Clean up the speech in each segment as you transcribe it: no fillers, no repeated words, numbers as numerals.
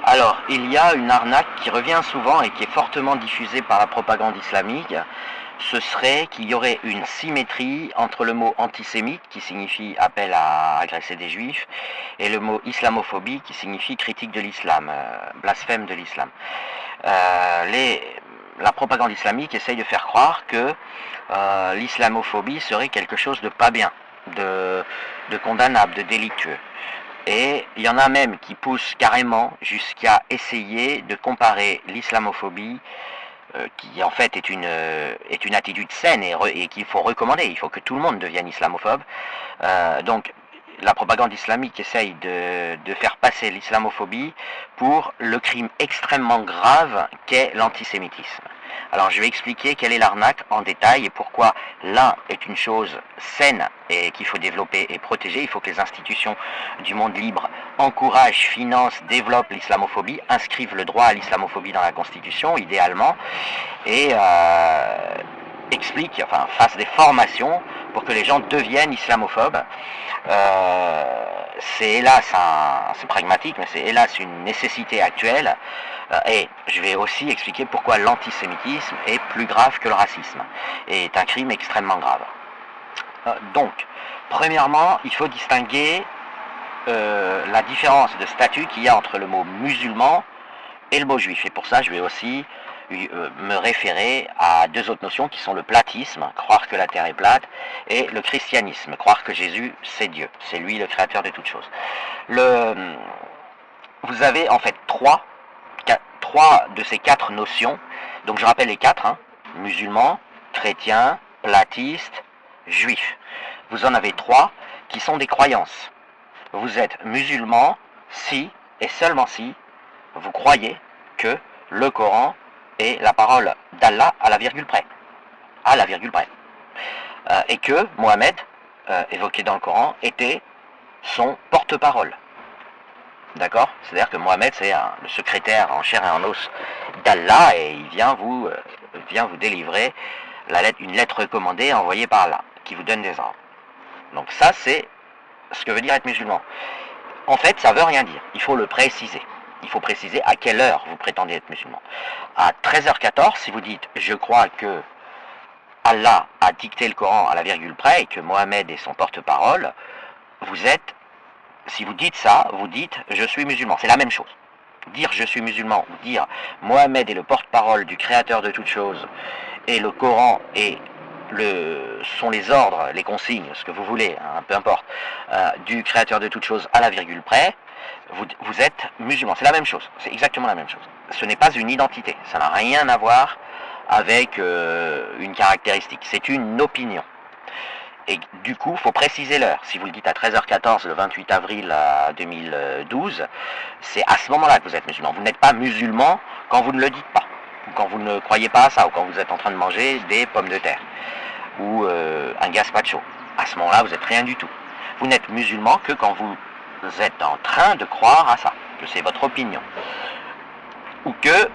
Alors, il y a une arnaque qui revient souvent et qui est fortement diffusée par la propagande islamique. Ce serait qu'il y aurait une symétrie entre le mot antisémite, qui signifie appel à agresser des juifs, et le mot islamophobie, qui signifie critique de l'islam, blasphème de l'islam. La propagande islamique essaye de faire croire que l'islamophobie serait quelque chose de pas bien, de condamnable, de délictueux. Et il y en a même qui poussent carrément jusqu'à essayer de comparer l'islamophobie, qui en fait est une attitude saine et qu'il faut recommander. Il faut que tout le monde devienne islamophobe. Donc la propagande islamique essaye de faire passer l'islamophobie pour le crime extrêmement grave qu'est l'antisémitisme. Alors je vais expliquer quelle est l'arnaque en détail et pourquoi l'un est une chose saine et qu'il faut développer et protéger. Il faut que les institutions du monde libre encouragent, financent, développent l'islamophobie, inscrivent le droit à l'islamophobie dans la Constitution, idéalement, et fassent des formations pour que les gens deviennent islamophobes. C'est hélas, c'est pragmatique, mais c'est hélas une nécessité actuelle. Et je vais aussi expliquer pourquoi l'antisémitisme est plus grave que le racisme, et est un crime extrêmement grave. Donc, premièrement, il faut distinguer la différence de statut qu'il y a entre le mot musulman et le mot juif. Et pour ça, je vais aussi me référer à deux autres notions qui sont le platisme, croire que la terre est plate, et le christianisme, croire que Jésus c'est Dieu, c'est lui le créateur de toutes choses. Vous avez en fait trois de ces quatre notions, donc je rappelle les quatre, musulman, chrétien, platiste, juif. Vous en avez trois qui sont des croyances. Vous êtes musulman si, et seulement si, vous croyez que le Coran est la parole d'Allah à la virgule près. À la virgule près. Et que Mohammed, évoqué dans le Coran, était son porte-parole. D'accord? C'est-à-dire que Mohammed, c'est le secrétaire en chair et en os d'Allah, et il vient vous délivrer une lettre recommandée envoyée par Allah, qui vous donne des ordres. Donc ça, c'est ce que veut dire être musulman. En fait, ça ne veut rien dire. Il faut le préciser. Il faut préciser à quelle heure vous prétendez être musulman. À 13h14, si vous dites « Je crois que Allah a dicté le Coran à la virgule près et que Mohammed est son porte-parole », si vous dites ça, vous dites « Je suis musulman ». C'est la même chose. Dire « Je suis musulman » ou dire « Mohammed est le porte-parole du créateur de toutes choses et le Coran sont les ordres, les consignes, ce que vous voulez, peu importe, du créateur de toutes choses à la virgule près », vous êtes musulman. C'est la même chose, c'est exactement la même chose. Ce n'est pas une identité, ça n'a rien à voir avec une caractéristique, c'est une opinion. Et du coup, il faut préciser l'heure. Si vous le dites à 13h14 le 28 avril 2012, c'est à ce moment-là que vous êtes musulman. Vous n'êtes pas musulman quand vous ne le dites pas, ou quand vous ne croyez pas à ça, ou quand vous êtes en train de manger des pommes de terre, ou un gazpacho. À ce moment-là, vous n'êtes rien du tout. Vous n'êtes musulman que quand vous êtes en train de croire à ça, que c'est votre opinion. Ou que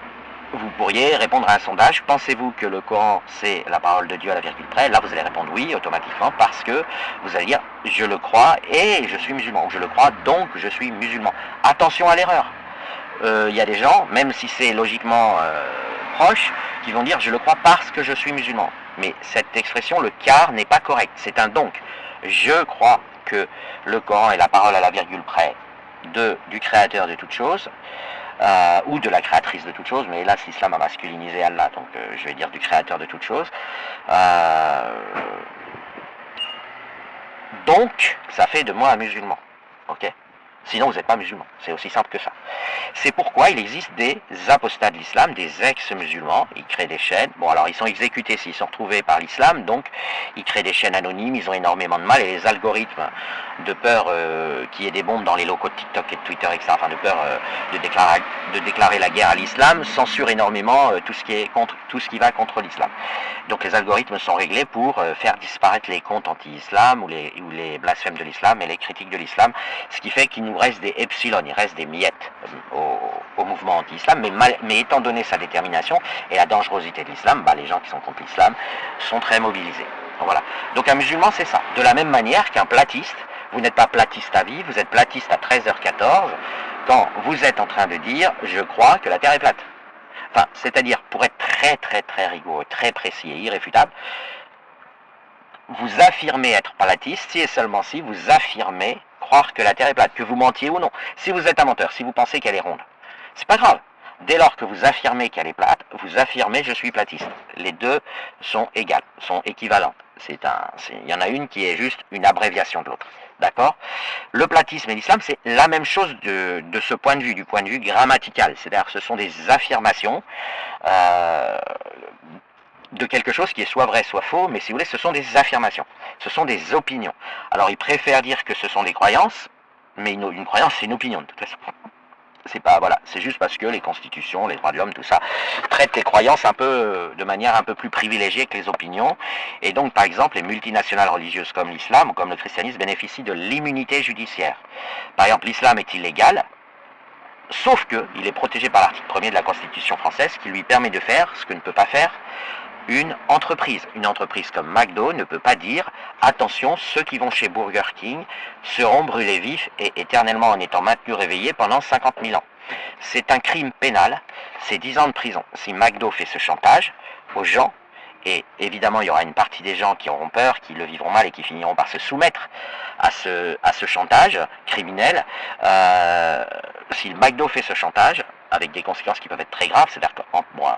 vous pourriez répondre à un sondage, pensez-vous que le Coran c'est la parole de Dieu à la virgule près? Là vous allez répondre oui automatiquement parce que vous allez dire je le crois et je suis musulman, ou je le crois donc je suis musulman. Attention à l'erreur. Il y a des gens, même si c'est logiquement proche, qui vont dire je le crois parce que je suis musulman. Mais cette expression, le car, n'est pas correct, c'est un donc. Je crois que le Coran est la parole à la virgule près du créateur de toutes choses, ou de la créatrice de toutes choses, mais hélas l'islam a masculinisé Allah, donc je vais dire du créateur de toutes choses. Donc, ça fait de moi un musulman. Ok? Sinon, vous n'êtes pas musulman. C'est aussi simple que ça. C'est pourquoi il existe des apostats de l'islam, des ex-musulmans. Ils créent des chaînes. Bon, alors, ils sont exécutés s'ils sont retrouvés par l'islam. Donc, ils créent des chaînes anonymes. Ils ont énormément de mal. Et les algorithmes, de peur qu'il y ait des bombes dans les locaux de TikTok et de Twitter, etc., enfin, de peur de déclarer la guerre à l'islam, censurent énormément tout ce qui va contre l'islam. Donc, les algorithmes sont réglés pour faire disparaître les comptes anti-islam ou les blasphèmes de l'islam et les critiques de l'islam. Ce qui fait qu'il nous reste des epsilon, il reste des miettes au mouvement anti-islam, mais étant donné sa détermination et la dangerosité de l'islam, les gens qui sont contre l'islam sont très mobilisés. Voilà. Donc un musulman, c'est ça. De la même manière qu'un platiste, vous n'êtes pas platiste à vie, vous êtes platiste à 13h14, quand vous êtes en train de dire « je crois que la Terre est plate ». Enfin, c'est-à-dire, pour être très rigoureux, très précis et irréfutable, vous affirmez être platiste si et seulement si vous affirmez croire que la Terre est plate, que vous mentiez ou non. Si vous êtes un menteur, si vous pensez qu'elle est ronde, c'est pas grave. Dès lors que vous affirmez qu'elle est plate, vous affirmez je suis platiste. Les deux sont égales, sont équivalentes. Il y en a une qui est juste une abréviation de l'autre. D'accord? Le platisme et l'islam, c'est la même chose de ce point de vue, du point de vue grammatical. C'est-à-dire que ce sont des affirmations de quelque chose qui est soit vrai, soit faux, mais si vous voulez, ce sont des affirmations. Ce sont des opinions. Alors, ils préfèrent dire que ce sont des croyances, mais une croyance, c'est une opinion, de toute façon. C'est pas, voilà, c'est juste parce que les constitutions, les droits de l'homme, tout ça, traitent les croyances de manière un peu plus privilégiée que les opinions. Et donc, par exemple, les multinationales religieuses comme l'islam ou comme le christianisme bénéficient de l'immunité judiciaire. Par exemple, l'islam est illégal, sauf qu'il est protégé par l'article 1er de la Constitution française qui lui permet de faire ce que ne peut pas faire une entreprise. Une entreprise comme McDo ne peut pas dire « Attention, ceux qui vont chez Burger King seront brûlés vifs et éternellement en étant maintenus réveillés pendant 50 000 ans. » C'est un crime pénal, c'est 10 ans de prison. Si McDo fait ce chantage aux gens, et évidemment il y aura une partie des gens qui auront peur, qui le vivront mal et qui finiront par se soumettre à ce chantage criminel, si McDo fait ce chantage, avec des conséquences qui peuvent être très graves, c'est-à-dire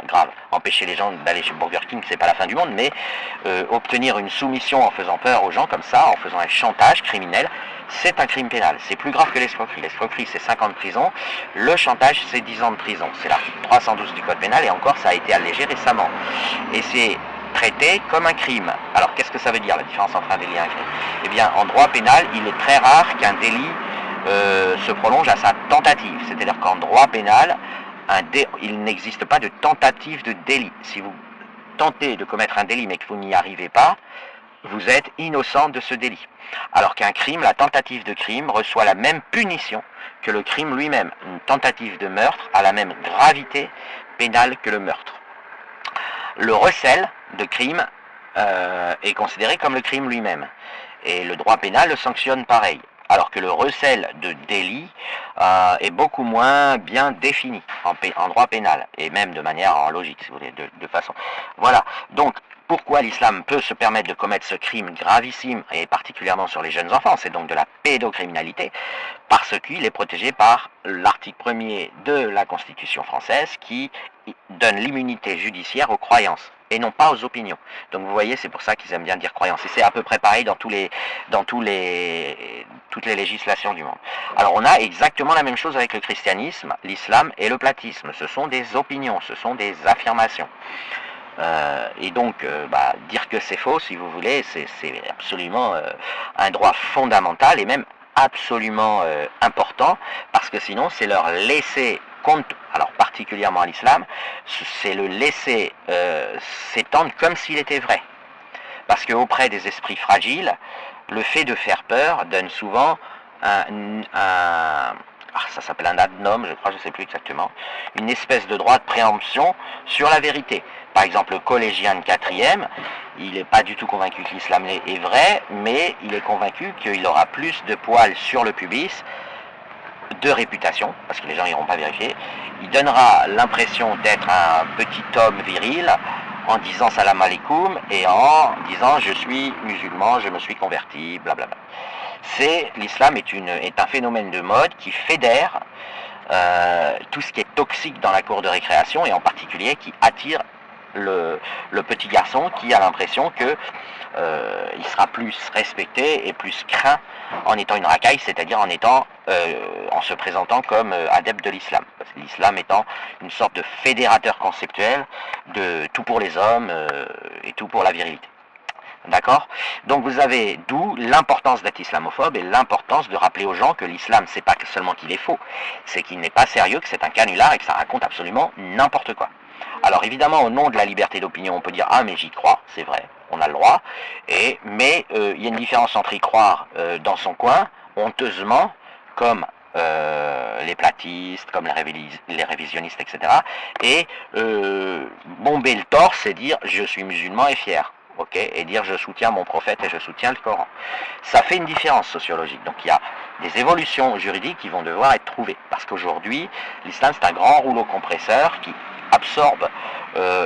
grave, empêcher les gens d'aller chez Burger King, c'est pas la fin du monde, mais obtenir une soumission en faisant peur aux gens comme ça, en faisant un chantage criminel, c'est un crime pénal. C'est plus grave que l'escroquerie. L'escroquerie, c'est 5 ans de prison. Le chantage, c'est 10 ans de prison. C'est l'article 312 du Code pénal, et encore, ça a été allégé récemment. Et c'est traité comme un crime. Alors, qu'est-ce que ça veut dire, la différence entre un délit et un crime? Eh bien, en droit pénal, il est très rare qu'un délit se prolonge à sa tentative. C'est-à-dire qu'en droit pénal, il n'existe pas de tentative de délit. Si vous tentez de commettre un délit mais que vous n'y arrivez pas, vous êtes innocent de ce délit. Alors qu'un crime, la tentative de crime, reçoit la même punition que le crime lui-même. Une tentative de meurtre a la même gravité pénale que le meurtre. Le recel de crime est considéré comme le crime lui-même. Et le droit pénal le sanctionne pareil. Alors que le recel de délit est beaucoup moins bien défini en droit pénal, et même de manière en logique, si vous voulez, de façon. Voilà, donc pourquoi l'islam peut se permettre de commettre ce crime gravissime, et particulièrement sur les jeunes enfants, c'est donc de la pédocriminalité, parce qu'il est protégé par l'article 1er de la Constitution française qui donne l'immunité judiciaire aux croyances et non pas aux opinions. Donc vous voyez, c'est pour ça qu'ils aiment bien dire croyance. Et c'est à peu près pareil dans toutes les législations du monde. Alors on a exactement la même chose avec le christianisme, l'islam et le platisme. Ce sont des opinions, ce sont des affirmations. Et donc, dire que c'est faux, si vous voulez, c'est absolument un droit fondamental et même absolument important, parce que sinon c'est leur laisser compte, alors particulièrement à l'islam, c'est le laisser s'étendre comme s'il était vrai. Parce qu'auprès des esprits fragiles, le fait de faire peur donne souvent ça s'appelle un ad nom, je crois, je ne sais plus exactement, une espèce de droit de préemption sur la vérité. Par exemple, le collégien de 4e, il n'est pas du tout convaincu que l'islam est vrai, mais il est convaincu qu'il aura plus de poils sur le pubis, de réputation, parce que les gens n'iront pas vérifier. Il donnera l'impression d'être un petit homme viril en disant salam alaikum et en disant je suis musulman, je me suis converti, blablabla. L'islam est un phénomène de mode qui fédère tout ce qui est toxique dans la cour de récréation, et en particulier qui attire le petit garçon qui a l'impression que il sera plus respecté et plus craint en étant une racaille, c'est-à-dire en se présentant comme adepte de l'islam. Parce que l'islam étant une sorte de fédérateur conceptuel de tout pour les hommes et tout pour la virilité. D'accord? Donc vous avez d'où l'importance d'être islamophobe et l'importance de rappeler aux gens que l'islam, c'est pas seulement qu'il est faux, c'est qu'il n'est pas sérieux, que c'est un canular et que ça raconte absolument n'importe quoi. Alors évidemment, au nom de la liberté d'opinion, on peut dire « Ah mais j'y crois, c'est vrai, on a le droit », mais il y a une différence entre y croire dans son coin, honteusement, comme les platistes, comme les révisionnistes, etc., et bomber le torse et dire « Je suis musulman et fier ». ok, et dire je soutiens mon prophète et je soutiens le Coran. Ça fait une différence sociologique. Donc il y a des évolutions juridiques qui vont devoir être trouvées. Parce qu'aujourd'hui, l'islam c'est un grand rouleau compresseur qui absorbe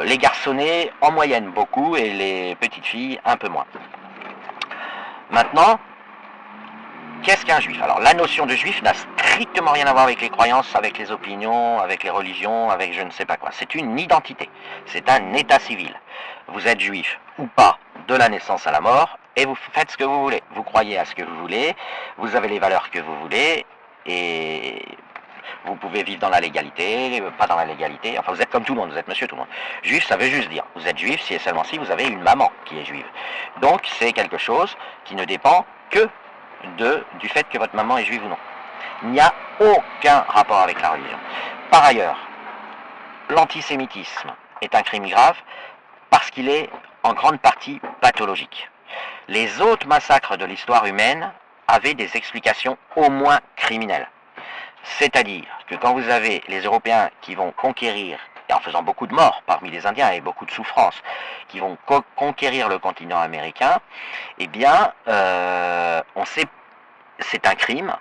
les garçonnets en moyenne beaucoup et les petites filles un peu moins. Maintenant, qu'est-ce qu'un juif? Alors la notion de juif n'a strictement rien à voir avec les croyances, avec les opinions, avec les religions, avec je ne sais pas quoi. C'est une identité, c'est un état civil. Vous êtes juif ou pas de la naissance à la mort et vous faites ce que vous voulez. Vous croyez à ce que vous voulez, vous avez les valeurs que vous voulez et vous pouvez vivre dans la légalité, pas dans la légalité. Enfin vous êtes comme tout le monde, vous êtes monsieur tout le monde. Juif ça veut juste dire, vous êtes juif si et seulement si vous avez une maman qui est juive. Donc c'est quelque chose qui ne dépend que du fait que votre maman est juive ou non. Il n'y a aucun rapport avec la religion. Par ailleurs, l'antisémitisme est un crime grave parce qu'il est en grande partie pathologique. Les autres massacres de l'histoire humaine avaient des explications au moins criminelles. C'est-à-dire que quand vous avez les Européens qui vont conquérir, et en faisant beaucoup de morts parmi les Indiens et beaucoup de souffrances, qui vont conquérir le continent américain, eh bien, on sait, c'est un crime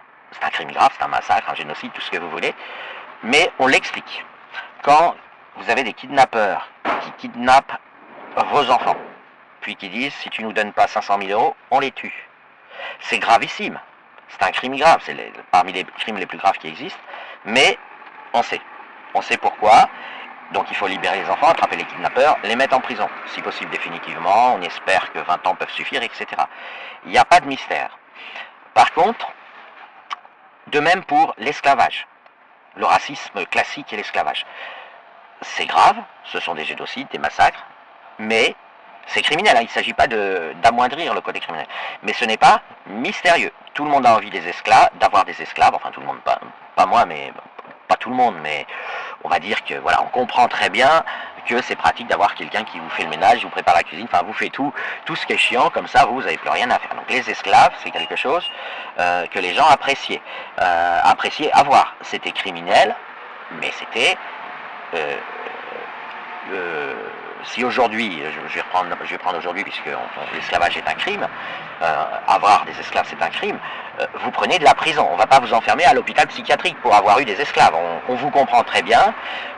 grave, c'est un massacre, un génocide, tout ce que vous voulez, mais on l'explique. Quand vous avez des kidnappeurs qui kidnappent vos enfants, puis qui disent, si tu nous donnes pas 500 000 euros, on les tue. C'est gravissime, c'est un crime grave, c'est parmi les crimes les plus graves qui existent, mais on sait pourquoi. Donc il faut libérer les enfants, attraper les kidnappeurs, les mettre en prison, si possible définitivement, on espère que 20 ans peuvent suffire, etc. Il n'y a pas de mystère. Par contre, de même pour l'esclavage, le racisme classique et l'esclavage. C'est grave, ce sont des génocides, des massacres, mais c'est criminel, hein, il ne s'agit pas d'amoindrir le côté criminel. Mais ce n'est pas mystérieux. Tout le monde a envie des esclaves, d'avoir des esclaves, enfin tout le monde, pas moi, mais pas tout le monde, mais on va dire que voilà, on comprend très bien que c'est pratique d'avoir quelqu'un qui vous fait le ménage, vous prépare la cuisine, enfin vous fait tout ce qui est chiant, comme ça vous n'avez plus rien à faire. Donc les esclaves, c'est quelque chose que les gens appréciaient avoir. C'était criminel, mais c'était si aujourd'hui, je vais prendre aujourd'hui puisque l'esclavage est un crime, avoir des esclaves c'est un crime, vous prenez de la prison, on ne va pas vous enfermer à l'hôpital psychiatrique pour avoir eu des esclaves, on vous comprend très bien,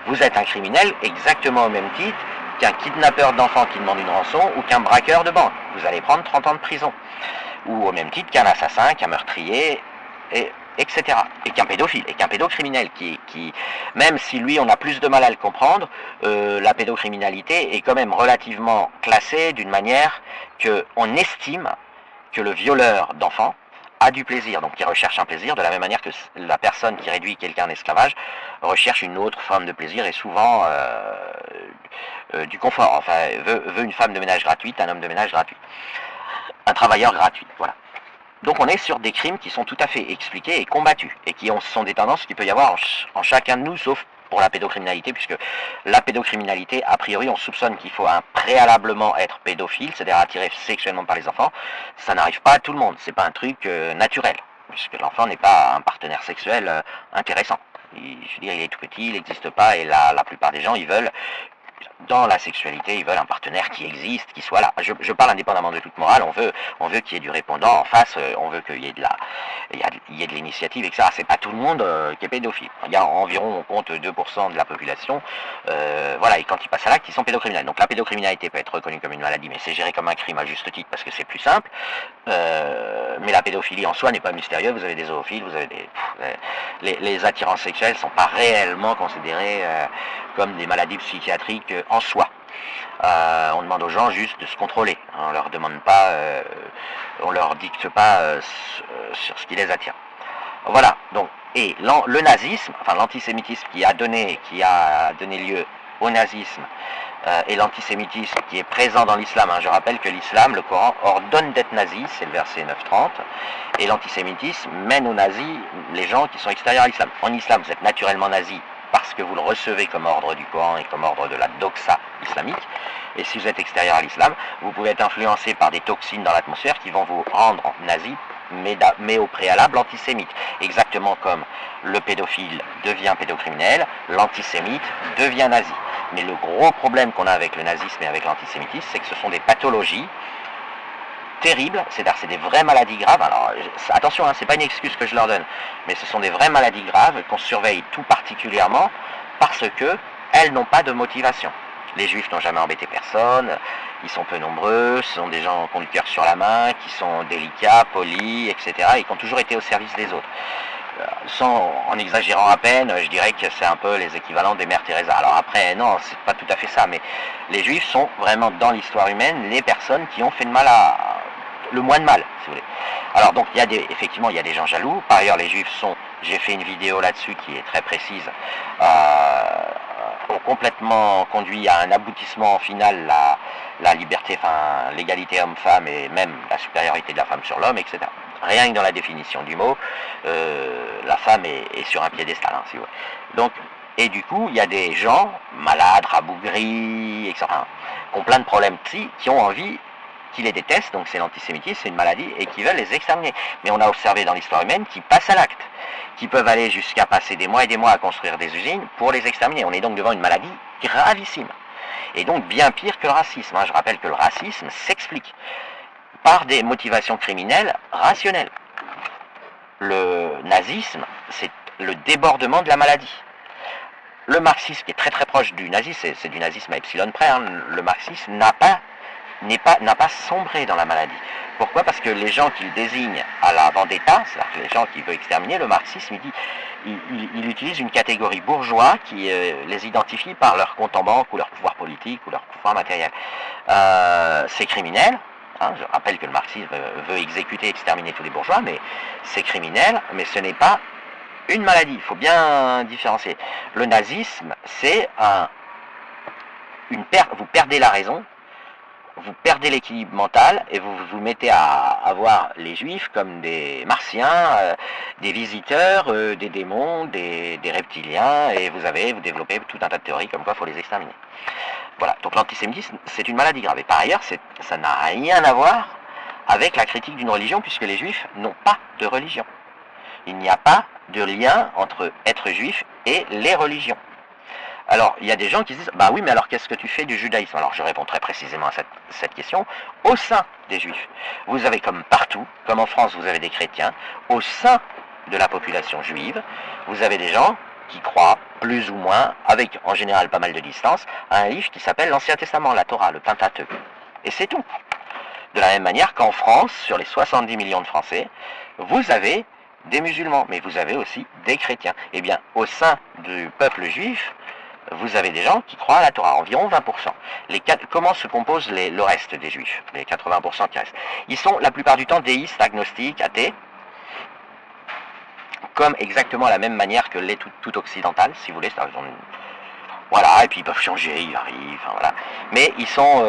vous êtes un criminel exactement au même titre qu'un kidnappeur d'enfants qui demande une rançon ou qu'un braqueur de banque, vous allez prendre 30 ans de prison, ou au même titre qu'un assassin, qu'un meurtrier, etc. Et qu'un pédophile, et qu'un pédocriminel qui, même si lui on a plus de mal à le comprendre, la pédocriminalité est quand même relativement classée d'une manière qu'on estime que le violeur d'enfants a du plaisir, donc il recherche un plaisir de la même manière que la personne qui réduit quelqu'un en esclavage recherche une autre forme de plaisir et souvent du confort, enfin veut une femme de ménage gratuite, un homme de ménage gratuit, un travailleur gratuit, voilà. Donc on est sur des crimes qui sont tout à fait expliqués et combattus, et qui sont des tendances qu'il peut y avoir en chacun de nous, sauf pour la pédocriminalité, puisque la pédocriminalité, a priori, on soupçonne qu'il faut préalablement être pédophile, c'est-à-dire attiré sexuellement par les enfants. Ça n'arrive pas à tout le monde, c'est pas un truc naturel, puisque l'enfant n'est pas un partenaire sexuel intéressant. Je veux dire, il est tout petit, il n'existe pas, et la plupart des gens, ils veulent... Dans la sexualité, ils veulent un partenaire qui existe, qui soit là. Je parle indépendamment de toute morale, on veut qu'il y ait du répondant en face, on veut qu'il y ait de l'initiative, etc. C'est pas tout le monde qui est pédophile. Il y a environ, on compte 2% de la population, voilà, et quand ils passent à l'acte, ils sont pédocriminels. Donc la pédocriminalité peut être reconnue comme une maladie, mais c'est géré comme un crime à juste titre parce que c'est plus simple. Mais la pédophilie en soi n'est pas mystérieuse, vous avez des zoophiles, vous avez les attirances sexuelles ne sont pas réellement considérées comme des maladies psychiatriques en soi. On demande aux gens juste de se contrôler. On leur demande pas, on leur dicte pas sur ce qui les attire. Voilà. Donc, et le nazisme, enfin l'antisémitisme qui a donné lieu au nazisme et l'antisémitisme qui est présent dans l'islam. Hein. Je rappelle que l'islam, le Coran, ordonne d'être nazi, c'est le verset 9-30, et l'antisémitisme mène aux nazis les gens qui sont extérieurs à l'islam. En islam, vous êtes naturellement nazi parce que vous le recevez comme ordre du Coran et comme ordre de la doxa islamique. Et si vous êtes extérieur à l'islam, vous pouvez être influencé par des toxines dans l'atmosphère qui vont vous rendre nazi, mais au préalable antisémite. Exactement comme le pédophile devient pédocriminel, l'antisémite devient nazi. Mais le gros problème qu'on a avec le nazisme et avec l'antisémitisme, c'est que ce sont des pathologies terribles, c'est-à-dire c'est des vraies maladies graves. Alors attention, hein, c'est pas une excuse que je leur donne, mais ce sont des vraies maladies graves qu'on surveille tout particulièrement parce que elles n'ont pas de motivation. Les juifs n'ont jamais embêté personne, ils sont peu nombreux, ce sont des gens qui ont le cœur sur la main, qui sont délicats, polis, etc. et qui ont toujours été au service des autres. En exagérant à peine, je dirais que c'est un peu les équivalents des mères Teresa. Alors après, non, c'est pas tout à fait ça, mais les juifs sont vraiment dans l'histoire humaine les personnes qui ont fait le moins de mal, si vous voulez. Alors donc effectivement il y a des gens jaloux. Par ailleurs les juifs j'ai fait une vidéo là-dessus qui est très précise, ont complètement conduit à un aboutissement final la liberté, enfin l'égalité homme-femme et même la supériorité de la femme sur l'homme, etc. Rien que dans la définition du mot, la femme est sur un piédestal, hein, si vous voulez. Donc, et du coup, il y a des gens malades, rabougris, etc., qui ont plein de problèmes psy, qui ont envie, qui les détestent, donc c'est l'antisémitisme, c'est une maladie, et qui veulent les exterminer. Mais on a observé dans l'histoire humaine qu'ils passent à l'acte, qui peuvent aller jusqu'à passer des mois et des mois à construire des usines pour les exterminer. On est donc devant une maladie gravissime. Et donc bien pire que le racisme. Je rappelle que le racisme s'explique par des motivations criminelles rationnelles. Le nazisme, c'est le débordement de la maladie. Le marxisme, qui est très très proche du nazisme, c'est du nazisme à epsilon près, hein, le marxisme n'a pas sombré dans la maladie. Pourquoi? Parce que les gens qu'il désigne à la vendetta, c'est-à-dire les gens qu'il veut exterminer, le marxisme, il utilise une catégorie bourgeois qui les identifie par leur compte en banque ou leur pouvoir politique ou leur pouvoir matériel. C'est criminel. Hein, je rappelle que le marxisme veut exécuter, exterminer tous les bourgeois, mais c'est criminel, mais ce n'est pas une maladie. Il faut bien différencier. Le nazisme, c'est vous perdez la raison, vous perdez l'équilibre mental et vous vous mettez à voir les juifs comme des martiens, des visiteurs, des démons, des reptiliens, et vous développez tout un tas de théories comme quoi il faut les exterminer. Voilà, donc l'antisémitisme, c'est une maladie grave. Et par ailleurs, ça n'a rien à voir avec la critique d'une religion, puisque les juifs n'ont pas de religion. Il n'y a pas de lien entre être juif et les religions. Alors, il y a des gens qui se disent, bah oui, mais alors qu'est-ce que tu fais du judaïsme? Alors, je réponds très précisément à cette question. Au sein des juifs, vous avez comme partout, comme en France, vous avez des chrétiens, au sein de la population juive, vous avez des gens qui croient, plus ou moins, avec en général pas mal de distance, à un livre qui s'appelle l'Ancien Testament, la Torah, le Pentateuque. Et c'est tout. De la même manière qu'en France, sur les 70 millions de Français, vous avez des musulmans, mais vous avez aussi des chrétiens. Eh bien, au sein du peuple juif, vous avez des gens qui croient à la Torah, environ 20%. Comment se compose le reste des juifs, les 80% qui restent? Ils sont la plupart du temps déistes, agnostiques, athées, comme exactement la même manière que l'est tout occidental, si vous voulez. Voilà, et puis ils peuvent changer, ils arrivent, enfin, voilà. Mais ils sont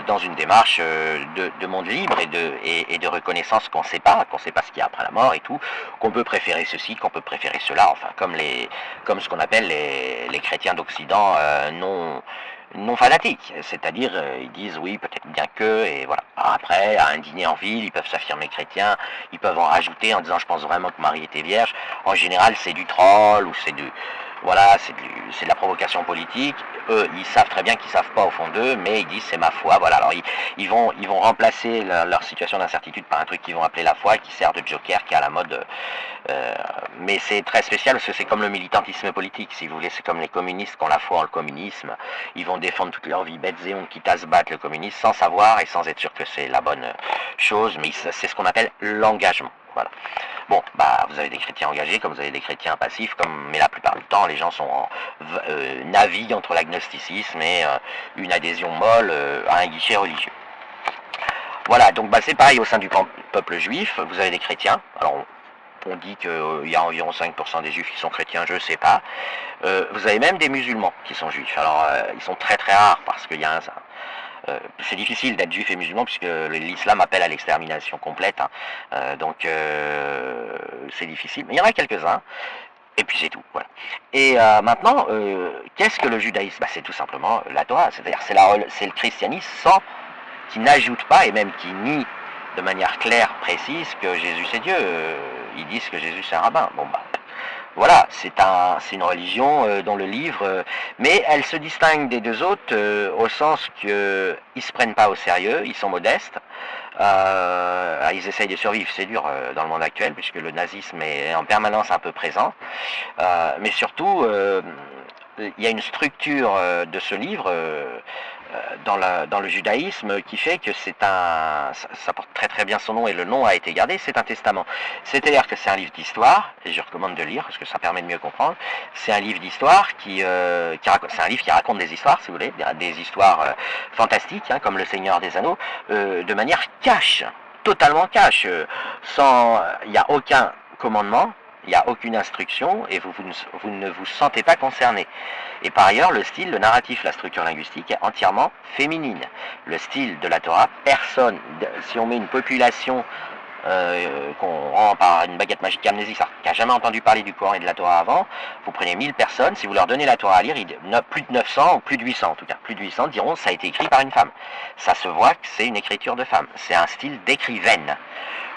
dans une démarche de monde libre et de reconnaissance qu'on ne sait pas ce qu'il y a après la mort et tout, qu'on peut préférer ceci, qu'on peut préférer cela, enfin comme ce qu'on appelle les chrétiens d'Occident non fanatiques, c'est-à-dire ils disent oui, peut-être bien que, et voilà. Après, à un dîner en ville, ils peuvent s'affirmer chrétiens, ils peuvent en rajouter en disant je pense vraiment que Marie était vierge. En général, c'est du troll ou c'est de la provocation politique. Eux, ils savent très bien qu'ils savent pas au fond d'eux, mais ils disent c'est ma foi. Voilà. Alors ils vont remplacer leur situation d'incertitude par un truc qu'ils vont appeler la foi, qui sert de joker, qui est à la mode. Mais c'est très spécial parce que c'est comme le militantisme politique, si vous voulez. C'est comme les communistes qui ont la foi en le communisme. Ils vont défendre toute leur vie bêtes et ondes, quitte à se battre le communisme, sans savoir et sans être sûr que c'est la bonne chose. Mais c'est ce qu'on appelle l'engagement. Voilà. Bon, bah vous avez des chrétiens engagés, comme vous avez des chrétiens passifs, mais la plupart du temps, les gens naviguent entre l'agnosticisme et une adhésion molle à un guichet religieux. Voilà, donc bah, c'est pareil au sein du peuple juif, vous avez des chrétiens. Alors on dit qu'il y a environ 5% des juifs qui sont chrétiens, je ne sais pas. Vous avez même des musulmans qui sont juifs. Alors ils sont très très rares parce qu'il y a c'est difficile d'être juif et musulman puisque l'islam appelle à l'extermination complète. Hein. Donc c'est difficile. Mais il y en a quelques-uns. Et puis c'est tout. Voilà. Et maintenant, qu'est-ce que le judaïsme? Bah, c'est tout simplement la Torah. C'est-à-dire c'est le christianisme qui n'ajoute pas et même qui nie de manière claire, précise que Jésus c'est Dieu. Ils disent que Jésus c'est un rabbin. Bon bah voilà, c'est une religion dont le livre, mais elle se distingue des deux autres au sens qu'ils ne se prennent pas au sérieux, ils sont modestes, ils essayent de survivre, c'est dur dans le monde actuel puisque le nazisme est en permanence un peu présent, mais surtout il y a une structure de ce livre dans le judaïsme qui fait que ça porte très très bien son nom et le nom a été gardé, c'est un testament. C'est-à-dire que c'est un livre d'histoire, et je recommande de lire parce que ça permet de mieux comprendre. C'est un livre d'histoire c'est un livre qui raconte des histoires, si vous voulez, des histoires fantastiques, hein, comme Le Seigneur des Anneaux, de manière cash, totalement cash, il n'y a aucun commandement. Il n'y a aucune instruction et vous ne vous sentez pas concerné. Et par ailleurs, le style, le narratif, la structure linguistique est entièrement féminine. Le style de la Torah, personne, si on met une population qu'on rend par une baguette magique amnésique, qui n'a jamais entendu parler du Coran et de la Torah avant, vous prenez 1000 personnes, si vous leur donnez la Torah à lire, plus de 900, ou plus de 800 en tout cas, plus de 800 diront ça a été écrit par une femme. Ça se voit que c'est une écriture de femme, c'est un style d'écrivaine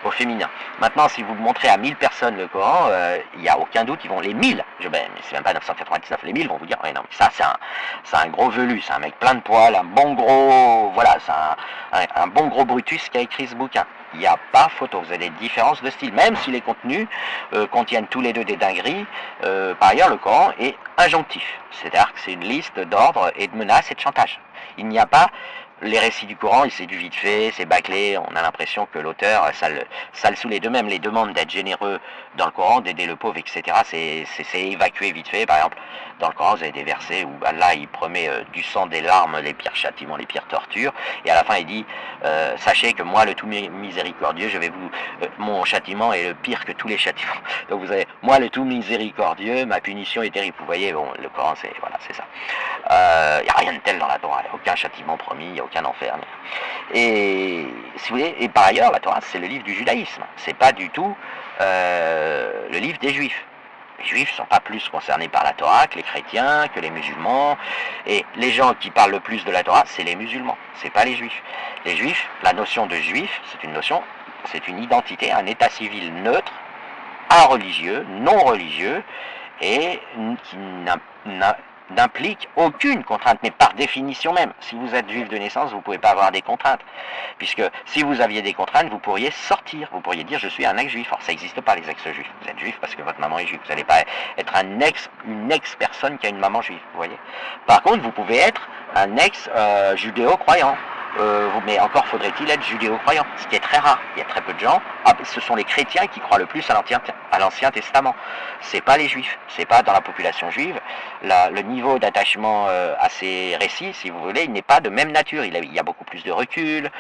au féminin. Maintenant, si vous montrez à 1000 personnes le Coran, il n'y a aucun doute, ils vont les 1000, mais c'est même pas 999, les 1000 vont vous dire, ouais, non, mais ça c'est un gros velu, c'est un mec plein de poils, un bon gros, voilà, c'est un bon gros Brutus qui a écrit ce bouquin. Il n'y a pas photo, vous avez des différences de style, même si les contenus contiennent tous les deux des dingueries. Par ailleurs, le Coran est injonctif, c'est-à-dire que c'est une liste d'ordres et de menaces et de chantage. Il n'y a pas les récits du Coran, c'est du vite fait, c'est bâclé, on a l'impression que l'auteur, ça le saoule. De même, les demandes d'être généreux dans le Coran, d'aider le pauvre, etc., c'est évacué vite fait. Par exemple, dans le Coran, vous avez des versets où Allah, il promet du sang, des larmes, les pires châtiments, les pires tortures, et à la fin, il dit, sachez que moi, le tout miséricordieux, mon châtiment est le pire que tous les châtiments. Donc vous avez, moi, le tout miséricordieux, ma punition est terrible. Vous voyez, bon, le Coran, c'est ça. Il n'y a rien de tel dans la Torah, il n'y a aucun châtiment promis, il n'y a aucun enfer. Et si vous voulez, et par ailleurs, la Torah, c'est le livre du judaïsme. C'est pas du tout le livre des juifs. Les juifs ne sont pas plus concernés par la Torah que les chrétiens, que les musulmans. Et les gens qui parlent le plus de la Torah, c'est les musulmans, c'est pas les juifs. Les juifs, la notion de juif, c'est une identité, un état civil neutre, religieux, non religieux, et qui n'implique aucune contrainte, mais par définition même. Si vous êtes juif de naissance, vous ne pouvez pas avoir des contraintes, puisque si vous aviez des contraintes, vous pourriez sortir, vous pourriez dire je suis un ex-juif. Alors ça n'existe pas les ex-juifs, vous êtes juif parce que votre maman est juive, vous n'allez pas être une ex-personne qui a une maman juive, vous voyez. Par contre, vous pouvez être un ex-judéo-croyant. Mais encore faudrait-il être judéo-croyant, ce qui est très rare. Il y a très peu de gens. Ce sont les chrétiens qui croient le plus à l'Ancien Testament. C'est pas les juifs, c'est pas dans la population juive. Le niveau d'attachement à ces récits, si vous voulez, il n'est pas de même nature. Il y a beaucoup plus de recul.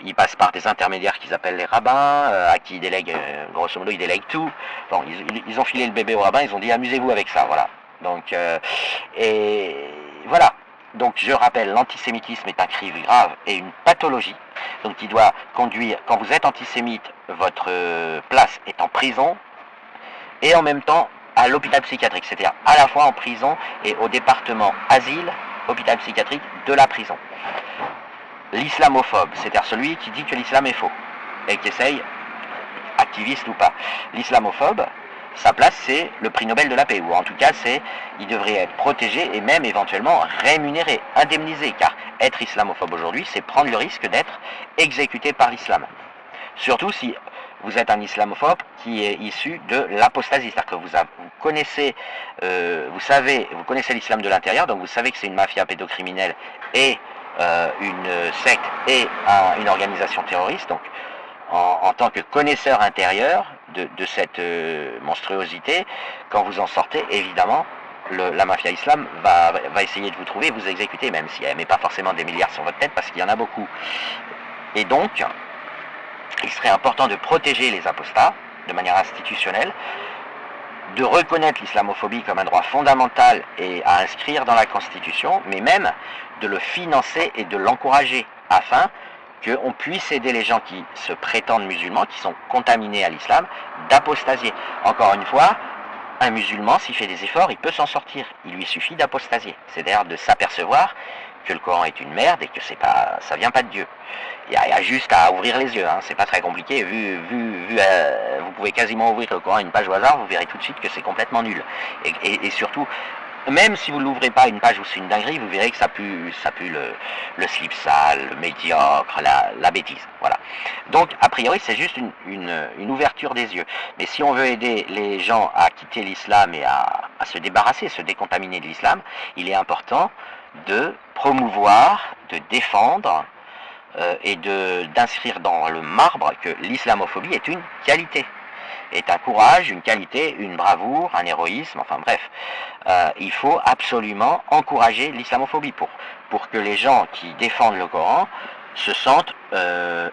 Il passe par des intermédiaires qu'ils appellent les rabbins, à qui ils délèguent, grosso modo, ils délèguent tout. Bon, ils ont filé le bébé au rabbin, ils ont dit amusez-vous avec ça, voilà. Donc, et voilà. Donc je rappelle, l'antisémitisme est un crime grave et une pathologie, donc qui doit conduire, quand vous êtes antisémite, votre place est en prison et en même temps à l'hôpital psychiatrique, c'est-à-dire à la fois en prison et au département asile, hôpital psychiatrique de la prison. L'islamophobe, c'est-à-dire celui qui dit que l'islam est faux et qui essaye, activiste ou pas, l'islamophobe, sa place, c'est le prix Nobel de la paix, ou en tout cas, il devrait être protégé et même éventuellement rémunéré, indemnisé, car être islamophobe aujourd'hui, c'est prendre le risque d'être exécuté par l'islam. Surtout si vous êtes un islamophobe qui est issu de l'apostasie, c'est-à-dire que vous connaissez l'islam de l'intérieur, donc vous savez que c'est une mafia pédocriminelle et une secte et une organisation terroriste, donc en tant que connaisseur intérieur de cette monstruosité, quand vous en sortez, évidemment, la mafia islam va essayer de vous trouver et vous exécuter, même si elle ne met pas forcément des milliards sur votre tête, parce qu'il y en a beaucoup. Et donc, il serait important de protéger les apostats de manière institutionnelle, de reconnaître l'islamophobie comme un droit fondamental et à inscrire dans la Constitution, mais même de le financer et de l'encourager, afin qu'on puisse aider les gens qui se prétendent musulmans, qui sont contaminés à l'islam, d'apostasier. Encore une fois, un musulman, s'il fait des efforts, il peut s'en sortir. Il lui suffit d'apostasier. C'est-à-dire de s'apercevoir que le Coran est une merde et que c'est pas, ça vient pas de Dieu. Il y a juste à ouvrir les yeux, hein. C'est pas très compliqué. Vous pouvez quasiment ouvrir le Coran une page au hasard, vous verrez tout de suite que c'est complètement nul. Et surtout, même si vous ne l'ouvrez pas une page où c'est une dinguerie, vous verrez que ça pue le slip sale, le médiocre, la bêtise. Voilà. Donc, a priori, c'est juste une ouverture des yeux. Mais si on veut aider les gens à quitter l'islam et à se débarrasser, se décontaminer de l'islam, il est important de promouvoir, de défendre et d'inscrire dans le marbre que l'islamophobie est une qualité, est un courage, une qualité, une bravoure, un héroïsme, enfin bref. Il faut absolument encourager l'islamophobie pour que les gens qui défendent le Coran se sentent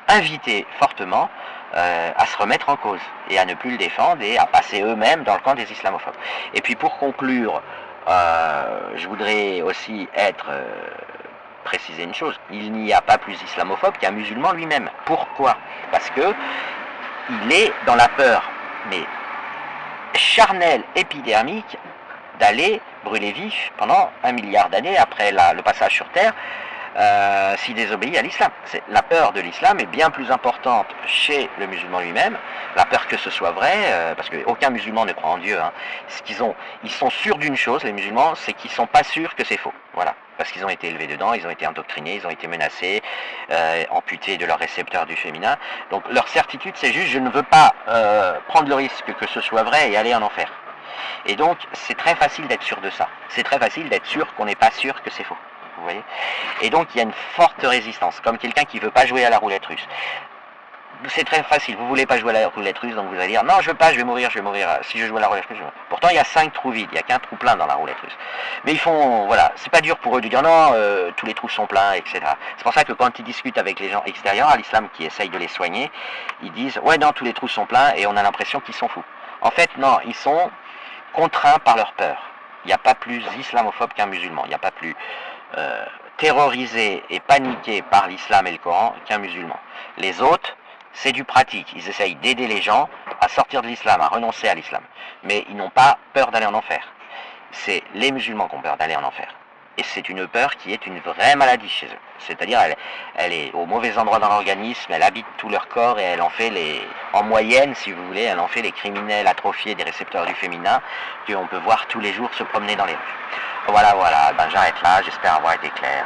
invités fortement à se remettre en cause et à ne plus le défendre et à passer eux-mêmes dans le camp des islamophobes. Et puis pour conclure, je voudrais aussi préciser une chose, il n'y a pas plus islamophobe qu'un musulman lui-même. Pourquoi? Parce que il est dans la peur, mais charnelle, épidermique, d'aller brûler vif pendant 1 milliard d'années après le passage sur Terre, s'il désobéit à l'islam. La peur de l'islam est bien plus importante chez le musulman lui-même, la peur que ce soit vrai, parce qu'aucun musulman ne croit en Dieu. Hein. Ils sont sûrs d'une chose, les musulmans, c'est qu'ils ne sont pas sûrs que c'est faux. Voilà. Parce qu'ils ont été élevés dedans, ils ont été endoctrinés, ils ont été menacés, amputés de leur récepteur du féminin. Donc leur certitude, c'est juste, je ne veux pas prendre le risque que ce soit vrai et aller en enfer. Et donc, c'est très facile d'être sûr de ça. C'est très facile d'être sûr qu'on n'est pas sûr que c'est faux. Vous voyez? Et donc, il y a une forte résistance, comme quelqu'un qui ne veut pas jouer à la roulette russe. C'est très facile, vous ne voulez pas jouer à la roulette russe, donc vous allez dire, non, je veux pas, je vais mourir, si je joue à la roulette russe, je vais mourir. Pourtant, il y a 5 trous vides, il n'y a qu'un trou plein dans la roulette russe. Mais ils font, voilà, c'est pas dur pour eux de dire, non, tous les trous sont pleins, etc. C'est pour ça que quand ils discutent avec les gens extérieurs à l'islam qui essayent de les soigner, ils disent, ouais, non, tous les trous sont pleins, et on a l'impression qu'ils sont fous. En fait, non, ils sont contraints par leur peur. Il n'y a pas plus islamophobe qu'un musulman, il n'y a pas plus terrorisé et paniqué par l'islam et le Coran qu'un musulman. Les autres, c'est du pratique, ils essayent d'aider les gens à sortir de l'islam, à renoncer à l'islam. Mais ils n'ont pas peur d'aller en enfer. C'est les musulmans qui ont peur d'aller en enfer. Et c'est une peur qui est une vraie maladie chez eux. C'est-à-dire, elle est au mauvais endroit dans l'organisme, elle habite tout leur corps et elle en fait en moyenne, si vous voulez, elle en fait les criminels atrophiés des récepteurs du féminin qu'on peut voir tous les jours se promener dans les rues. Voilà, ben j'arrête là, j'espère avoir été clair.